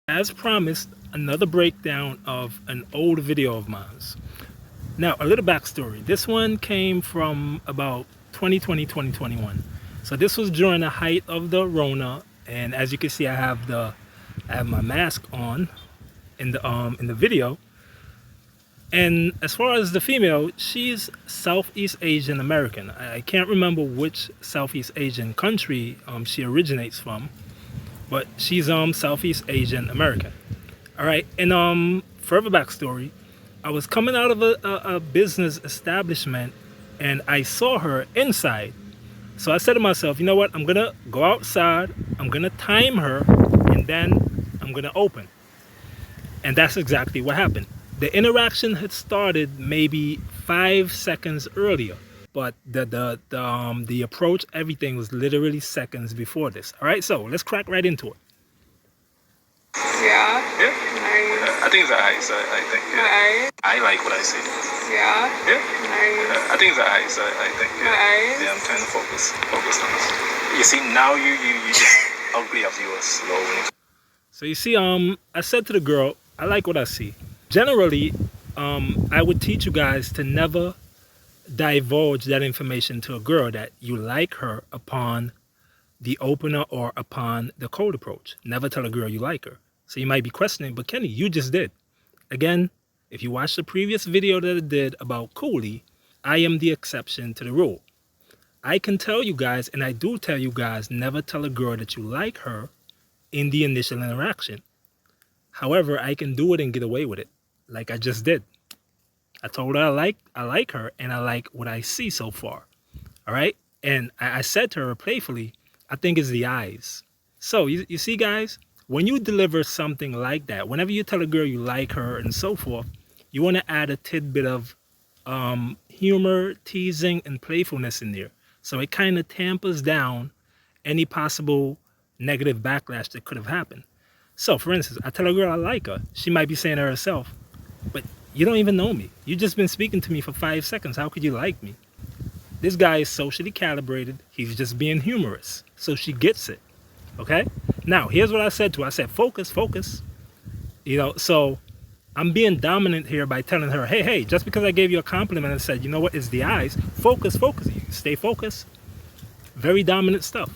As promised, another breakdown of an old video of mine. Now, a little backstory. This one came from about 2020, 2021. So this was during the height of the Rona, and as you can see, I have my mask on in the video. And as far as the female, she's Southeast Asian American. I can't remember which Southeast Asian country she originates from, but she's Southeast Asian American. All right, and further backstory, I was coming out of a business establishment, and I saw her inside. So I said to myself, you know what? I'm gonna go outside. I'm gonna time her, and then I'm gonna open. And that's exactly what happened. The interaction had started maybe 5 seconds earlier, but the approach, everything was literally seconds before this. All right, so let's crack right into it. Yeah. Yeah. Nice. I think it's eyes. I think. Yeah. Nice. I like what I see. Yeah. Yeah. Nice. I think it's eyes. I think. Yeah. Nice. Yeah. I'm trying to focus on this. You see, now you just ugly as you were slow when you. So you see, I said to the girl, I like what I see. Generally, I would teach you guys to never divulge that information to a girl that you like her upon the opener or upon the cold approach. Never tell a girl you like her. So you might be questioning, but Kenny, you just did. Again, if you watch the previous video that I did about Cooley, I am the exception to the rule. I can tell you guys, and I do tell you guys, never tell a girl that you like her in the initial interaction. However, I can do it and get away with it, like I just did. I told her I like her, and I like what I see so far. All right? And I said to her playfully, I think it's the eyes. So you see, guys, when you deliver something like that, whenever you tell a girl you like her and so forth, you want to add a tidbit of humor, teasing, and playfulness in there. So it kind of tampers down any possible negative backlash that could have happened. So, for instance, I tell a girl I like her. She might be saying to herself, but you don't even know me. You've just been speaking to me for 5 seconds. How could you like me? This guy is socially calibrated. He's just being humorous. So she gets it. Okay? Now, here's what I said to her. I said, focus, focus. You know, so I'm being dominant here by telling her, hey, just because I gave you a compliment and said, you know what, it's the eyes, focus, focus. Stay focused. Very dominant stuff.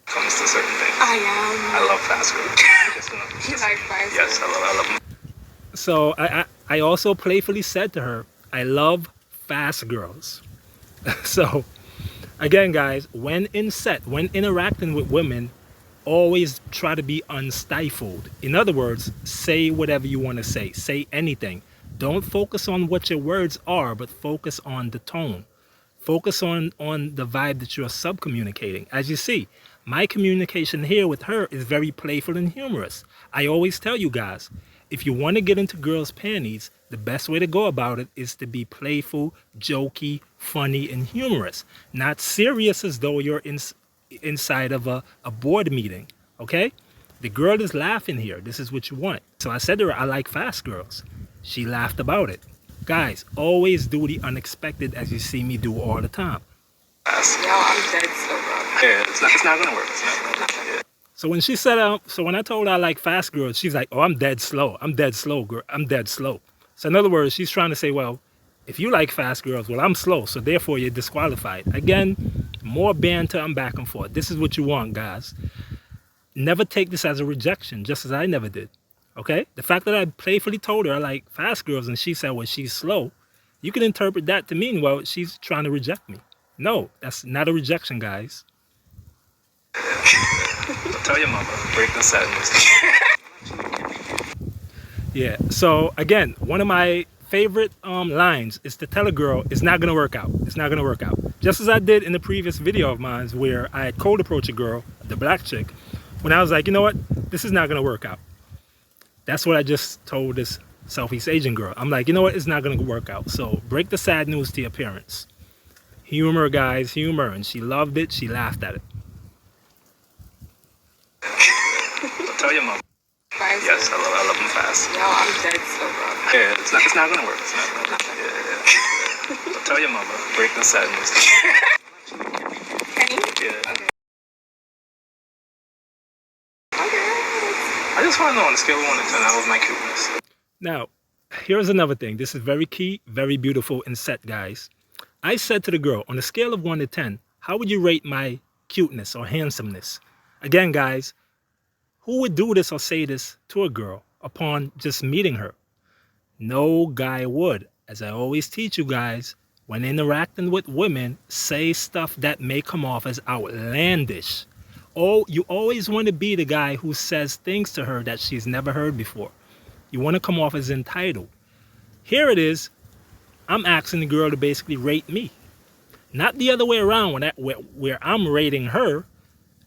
Comes to certain things. I I love fast girls. You like fast Yes, I love them. So I also playfully said to her, I love fast girls. So again, guys, when interacting with women, always try to be unstifled. In other words, say whatever you want to say. Say anything. Don't focus on what your words are, but focus on the tone. Focus on the vibe that you're subcommunicating. As you see, my communication here with her is very playful and humorous. I always tell you guys, if you want to get into girls' panties, the best way to go about it is to be playful, jokey, funny, and humorous. Not serious as though you're inside of a board meeting, okay? The girl is laughing here. This is what you want. So I said to her, I like fast girls. She laughed about it. Guys, always do the unexpected as you see me do all the time. Fast. Yo, I'm dead so bro. Yeah, it's not gonna work. It's not gonna work. Yeah. So when she said, so when I told her I like fast girls, she's like, oh, I'm dead slow. I'm dead slow, girl. I'm dead slow. So in other words, she's trying to say, well, if you like fast girls, well, I'm slow. So therefore, you're disqualified. Again, more banter and back and forth. This is what you want, guys. Never take this as a rejection, just as I never did. Okay? The fact that I playfully told her I like fast girls and she said, well, she's slow, you can interpret that to mean, well, she's trying to reject me. No, that's not a rejection, guys. So tell your mama, break the sadness. Yeah, so again, one of my favorite lines is to tell a girl it's not gonna work out. It's not gonna work out. Just as I did in the previous video of mine where I had cold approached a girl, the black chick, when I was like, you know what, this is not gonna work out. That's what I just told this Southeast Asian girl. I'm like, you know what, it's not gonna work out. So break the sad news to your parents. Humor, guys, humor. And she loved it, she laughed at it. So tell your mama. Fast. Yes, I love them fast. Yo, I'm dead so bro. Yeah, it's not gonna work. It's not gonna work. Yeah. So tell your mama, break the sadness. Kenny? Yeah. Okay. Okay. I just just want to know on a scale of 1 to 10, how was my cuteness? Now, here's another thing. This is very key, very beautiful and set, guys. I said to the girl, on a scale of 1 to 10, how would you rate my cuteness or handsomeness? Again, guys, who would do this or say this to a girl upon just meeting her? No guy would. As I always teach you guys, when interacting with women, say stuff that may come off as outlandish. Oh, you always want to be the guy who says things to her that she's never heard before. You want to come off as entitled. Here it is. I'm asking the girl to basically rate me. Not the other way around where I'm rating her,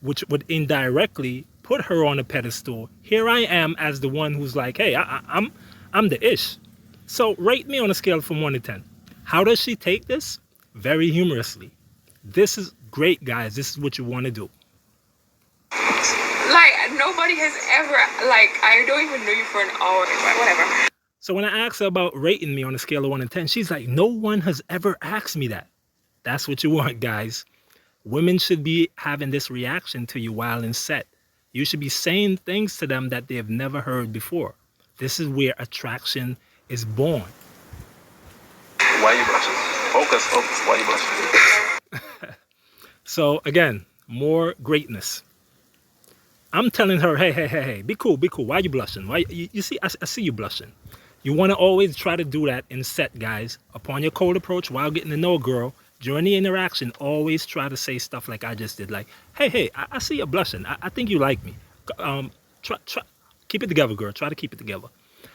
which would indirectly put her on a pedestal. Here I am as the one who's like, hey, I'm the ish. So rate me on a scale from 1 to 10. How does she take this? Very humorously. This is great, guys. This is what you want to do. Like, nobody has ever, like, I don't even know you for an hour, but whatever. So when I asked her about rating me on a scale of 1 to 10, she's like, no one has ever asked me that. That's what you want, guys. Women should be having this reaction to you while in set. You should be saying things to them that they have never heard before. This is where attraction is born. Why are you blushing? Focus, focus. Why are you blushing? So again, more greatness. I'm telling her, hey, be cool. Why are you blushing? Why you see, I see you blushing. You want to always try to do that in set, guys. Upon your cold approach while getting to know a girl, during the interaction, always try to say stuff like I just did. Like, hey, I see you blushing. I think you like me. Try, keep it together, girl. Try to keep it together.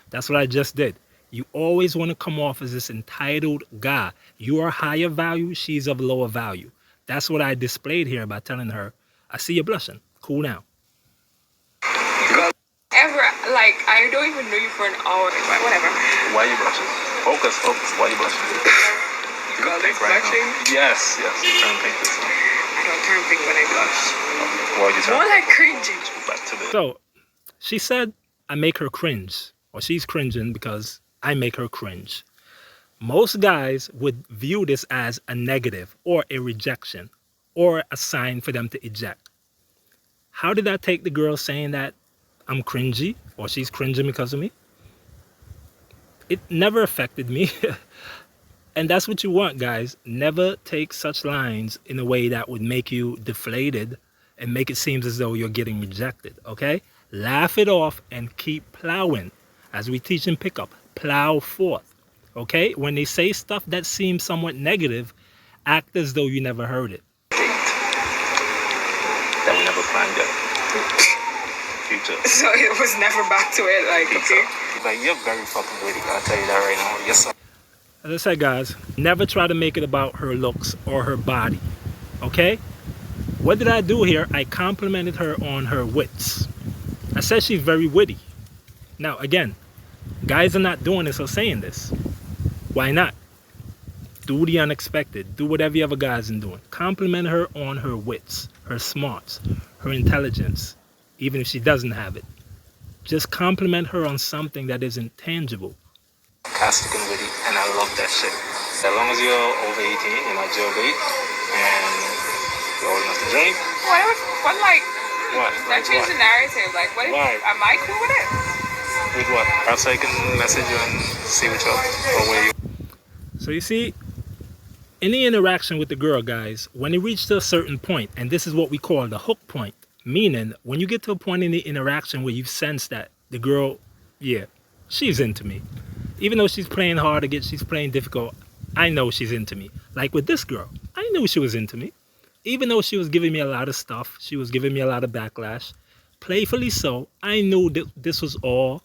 That's what I just did. You always want to come off as this entitled guy. You are higher value. She's of lower value. That's what I displayed here by telling her, I see you blushing. Cool now. Ever, like, I don't even know you for an hour, but whatever. Why are you blushing? Focus, focus. Why are you blushing? You call this blushing? Yes. You turn pink this time. I don't turn pink when I blush. Well, you turn More like cringing. back to the... So she said, I make her cringe, or she's cringing because I make her cringe. Most guys would view this as a negative or a rejection or a sign for them to eject. How did I take the girl saying that I'm cringy or she's cringing because of me? It never affected me. And that's what you want, guys. Never take such lines in a way that would make you deflated and make it seem as though you're getting rejected, okay? Laugh it off and keep plowing. As we teach in pickup, plow forth, okay? When they say stuff that seems somewhat negative, act as though you never heard it. That we never planned yet. Future. So it was never back to it, like, okay? Like, you're very fucking witty. I'll tell you that right now. Yes, sir. As I said, guys, never try to make it about her looks or her body, okay? What did I do here? I complimented her on her wits. I said she's very witty. Now, again, guys are not doing this or saying this. Why not? Do the unexpected. Do whatever other guys are doing. Compliment her on her wits, her smarts, her intelligence, even if she doesn't have it. Just compliment her on something that isn't tangible. Sarcastic and witty, and I love that shit. As long as you're over 18, you're not jailbait, and you're old enough to drink. What, like, What? that changed the narrative. Like, what if, Why? am I cool with it? With what? Perhaps I can message you and see what's up, or where you... So you see, any interaction with the girl, guys, when it reaches a certain point, and this is what we call the hook point, meaning when you get to a point in the interaction where you sense that the girl, yeah, she's into me. Even though she's playing hard to get, she's playing difficult, I know she's into me. Like with this girl, I knew she was into me. Even though she was giving me a lot of stuff, she was giving me a lot of backlash. Playfully so, I knew that this was all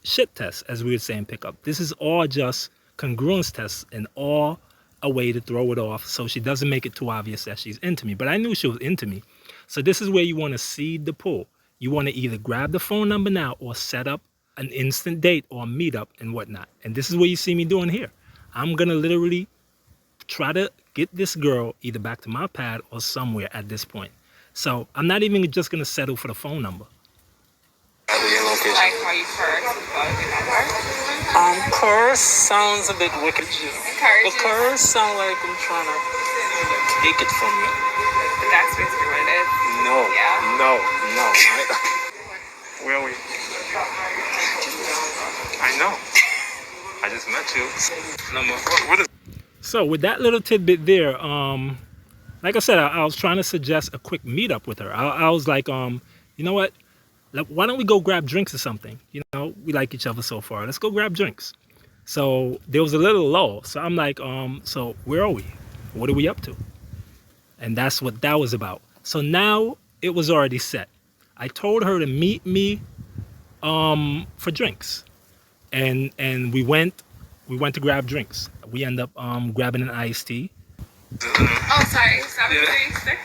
shit tests, as we would say in pickup. This is all just congruence tests and all a way to throw it off so she doesn't make it too obvious that she's into me. But I knew she was into me. So this is where you want to seed the pull. You want to either grab the phone number now or set up an instant date or a meetup and whatnot. And this is what you see me doing here. I'm going to literally try to get this girl either back to my pad or somewhere at this point. So I'm not even just going to settle for the phone number. Like how you curse and Curse sounds a bit wicked. But curse sound like I'm trying to take it from you. That's basically what it is. No. Yeah. No. Where are we? I know. I just met you. Number. What is? So with that little tidbit there, like I said, I was trying to suggest a quick meetup with her. I was like, you know what? Like, why don't we go grab drinks or something? You know, we like each other so far. Let's go grab drinks. So there was a little lull. So I'm like, so where are we? What are we up to? And that's what that was about. So now it was already set. I told her to meet me for drinks. And we went to grab drinks. We end up grabbing an iced tea. Oh, sorry. 736.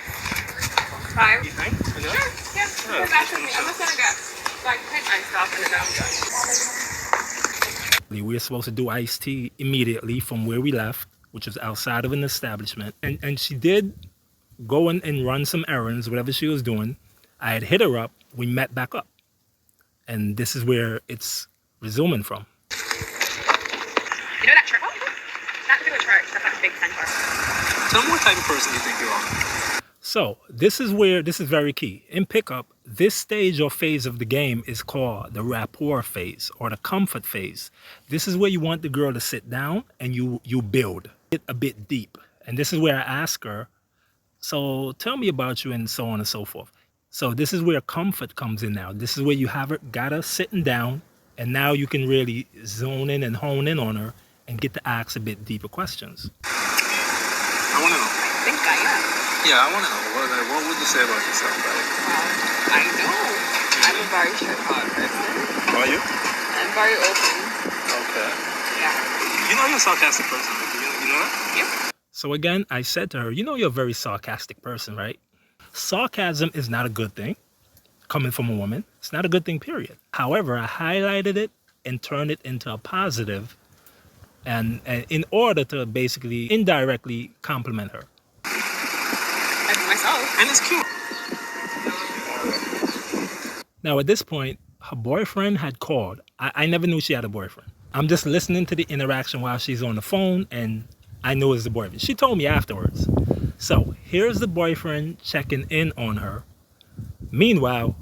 Five. You think? Sure. Yeah. Come back with me. I'm just gonna get like print my stuff and then I'm done. We were supposed to do iced tea immediately from where we left, which was outside of an establishment. And she did go in and run some errands, whatever she was doing. I had hit her up. We met back up. And this is where it's resuming from. You know that chart? That particular chart, that's like a big 10 chart. Tell me what type of person you think you are. So this is very key. In pickup, this stage or phase of the game is called the rapport phase or the comfort phase. This is where you want the girl to sit down and you build it a bit deep. And this is where I ask her, so tell me about you and so on and so forth. So this is where comfort comes in now. This is where you got her sitting down, and now you can really zone in and hone in on her and get to ask a bit deeper questions. I want to know. I think I am. Yeah, I want to know. What would you say about yourself, buddy? I know. I'm a very straightforward person. Are you? I'm very open. Okay. Yeah. You know you're a sarcastic person. You know that? Yep. So again, I said to her, you know you're a very sarcastic person, right? Sarcasm is not a good thing coming from a woman. It's not a good thing, period. However, I highlighted it and turned it into a positive and in order to basically indirectly compliment her. I do myself. And it's cute. Now, at this point, her boyfriend had called. I never knew she had a boyfriend. I'm just listening to the interaction while she's on the phone, and I knew it was the boyfriend. She told me afterwards. So here's the boyfriend checking in on her. Meanwhile,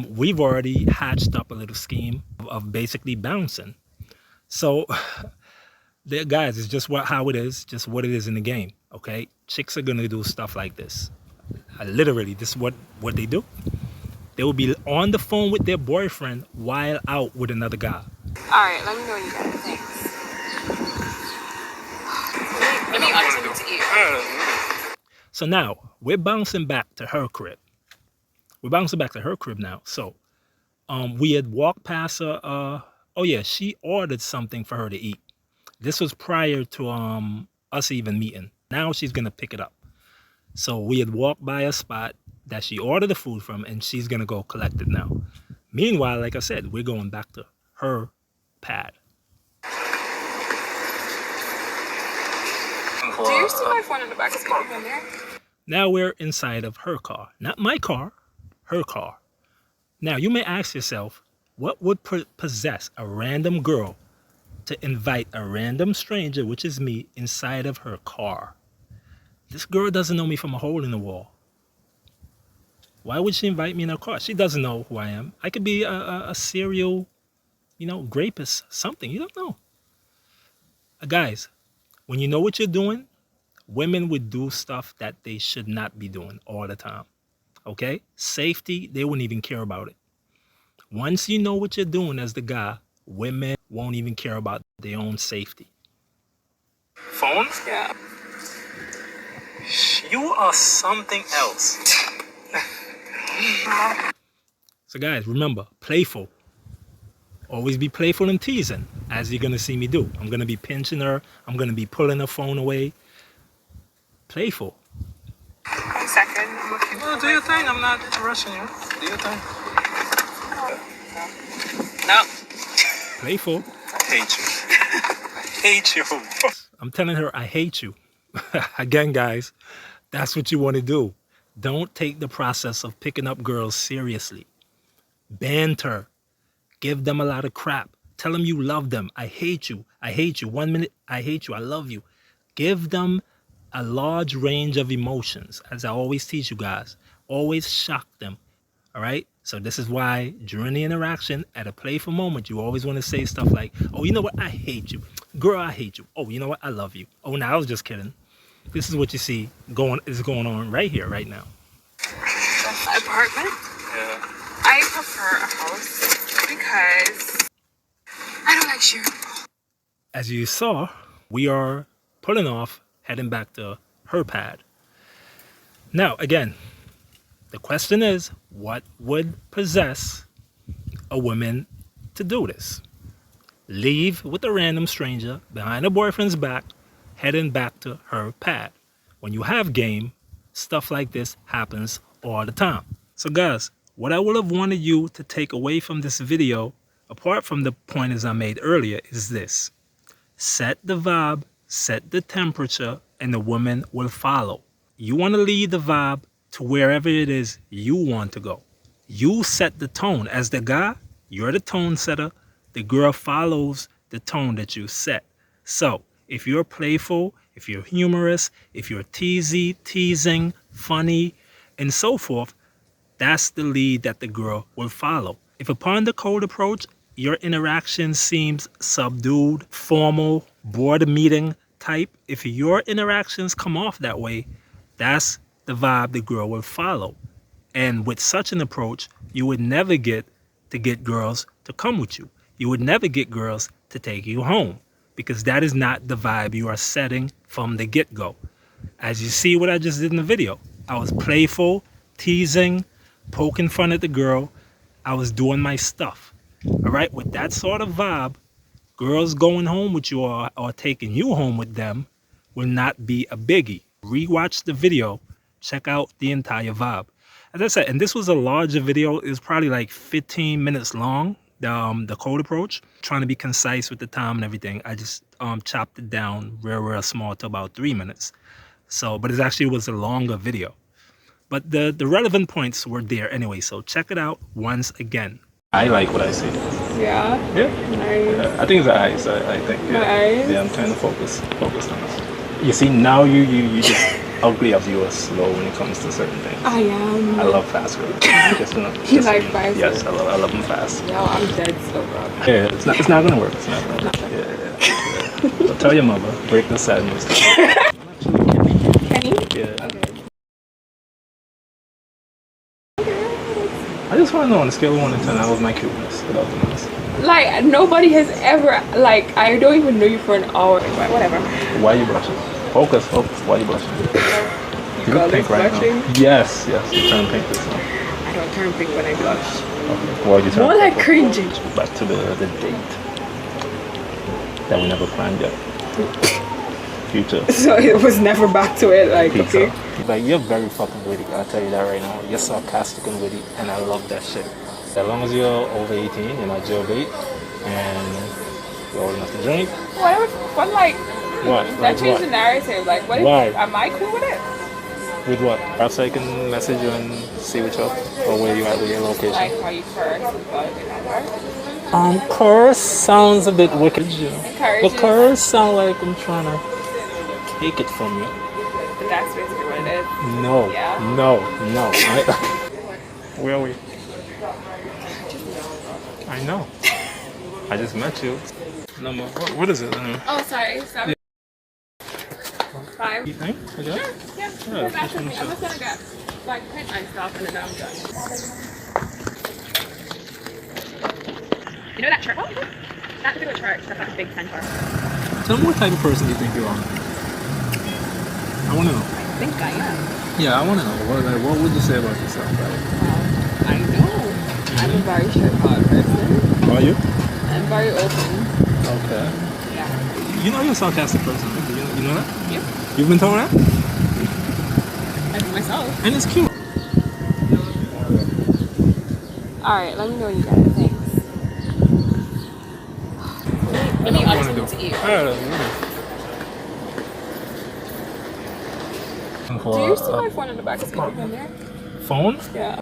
we've already hatched up a little scheme of basically bouncing. So, guys, it's just how it is, just what it is in the game, okay? Chicks are going to do stuff like this. Literally, this is what they do. They will be on the phone with their boyfriend while out with another guy. All right, let me know when you get it. Thanks. Let me order something to eat. So now, we're bouncing back to her crib. We're bouncing back to her crib now. So, we had walked past her. Oh yeah, she ordered something for her to eat. This was prior to us even meeting. Now she's gonna pick it up. So we had walked by a spot that she ordered the food from, and she's gonna go collect it now. Meanwhile, like I said, we're going back to her pad. Do you see my phone in the back seat in there? Now we're inside of her car. Not my car, her car. Now you may ask yourself, what would possess a random girl to invite a random stranger, which is me, inside of her car? This girl doesn't know me from a hole in the wall. Why would she invite me in her car? She doesn't know who I am. I could be a serial, rapist, something. You don't know. Guys, when you know what you're doing, women would do stuff that they should not be doing all the time. Okay? Safety, they wouldn't even care about it. Once you know what you're doing as the guy, women won't even care about their own safety. Phone? Yeah. You are something else. So guys, remember, playful. Always be playful and teasing, as you're going to see me do. I'm going to be pinching her. I'm going to be pulling her phone away. Playful. 1 second. Well, do your thing. I'm not rushing you. Do your thing. No. Playful. I hate you. I hate you. I'm telling her I hate you. Again, guys, that's what you want to do. Don't take the process of picking up girls seriously. Banter. Give them a lot of crap. Tell them you love them. I hate you. I hate you. 1 minute, I hate you. I love you. Give them a large range of emotions. As I always teach you guys, always shock them. All right? So this is why during the interaction at a playful moment, you always want to say stuff like, oh, you know what? I hate you. Girl, I hate you. Oh, you know what? I love you. Oh, no, I was just kidding. This is what you see going on right here, right now. Apartment? Yeah. I prefer a house because I don't like sharing. As you saw, we are pulling off, heading back to her pad. Now, again, the question is, what would possess a woman to do this? Leave with a random stranger behind her boyfriend's back, heading back to her pad. When you have game, stuff like this happens all the time. So guys, what I would have wanted you to take away from this video, apart from the pointers I made earlier, is this. Set the vibe, set the temperature, and the woman will follow. You want to lead the vibe to wherever it is you want to go. You set the tone. As the guy, you're the tone setter. The girl follows the tone that you set. So if you're playful, if you're humorous, if you're teasing, funny, and so forth, that's the lead that the girl will follow. If upon the cold approach, your interaction seems subdued, formal, board meeting type, if your interactions come off that way, that's the vibe the girl will follow. And with such an approach, you would never get girls to come with you. You would never get girls to take you home because that is not the vibe you are setting from the get-go. As you see what I just did in the video, I was playful, teasing, poking fun at the girl. I was doing my stuff. All right, with that sort of vibe, girls going home with you or taking you home with them will not be a biggie. Rewatch the video, check out the entire vibe. As I said, and this was a larger video, it was probably like 15 minutes long, the code approach. Trying to be concise with the time and everything, I just chopped it down real small to about 3 minutes. So, but it actually was a longer video. But the relevant points were there anyway, so check it out once again. I like what I see. Yeah. Yeah. Nice. I think it's the eyes. I think. Yeah. My eyes? Yeah, I'm trying to focus on this. You see, now you just ugly as you are slow when it comes to certain things. I am. I love fast girls. You like fast? Yes, I love them fast. No, I'm dead so bro. Yeah, it's not gonna work. It's not gonna work. Yeah. So tell your mother, break the sad news. Kenny? Yeah. Okay. I just want to know on a scale of 1 to 10, how was my cuteness without the mask? Like nobody has ever like I don't even know you for an hour. But whatever. Why are you blushing? Focus. Why are you blushing? You got this blushing? Now. Yes. You turn pink this time. I don't turn pink when I blush. Okay. Well, you turn More like cringing. Back to the date that we never planned yet. Future. So it was never back to it. Like Pizza. okay. Like, you're very fucking witty, I'll tell you that right now. You're sarcastic and witty, and I love that shit. As long as you're over 18, you're not jailbait, and you're old enough to drink. What like? What? That Like changed what? the narrative. Like what? Why? Am I cool with it? With what? Perhaps I can message you and see what's up, or where you at with your location. Like how you curse, but Curse sounds a bit wicked, you know. Encouraging. But curse sound like I'm trying to take it from you. But that's basically what it is. No, Yeah. no. Where are we? I know. I just met you. Number, what is it? Oh, sorry. 7. 5. You think? Okay. Yeah. Come back with me. I'm just gonna get like print my stuff and then I'm done. You know that shirt? Oh, that particular shirt. That's like a big centaur. Tell me what type of person you think you are. I want to know. I think I am. Yeah, I want to know. What would you say about yourself? Right? Well, I know. I'm a very straightforward person. Are you? I'm very open. Okay. Yeah. You know you're a sarcastic person. Right? You know that? Yep. You've been told that? I do myself. And it's cute. Alright, let me know when you get it. Thanks. Let me What do you want to eat. Do you see my phone in the back seat in there? Phone? Yeah.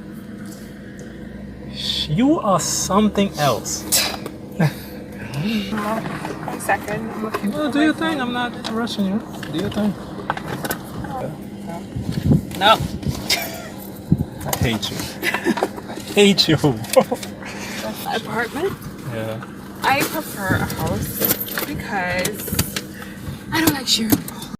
You are something else. 1 second. I'm looking Well, do your thing. I'm not rushing you. Do your thing. No. I hate you. hate you. Apartment? Yeah. I prefer a house because I don't like sharing apartments.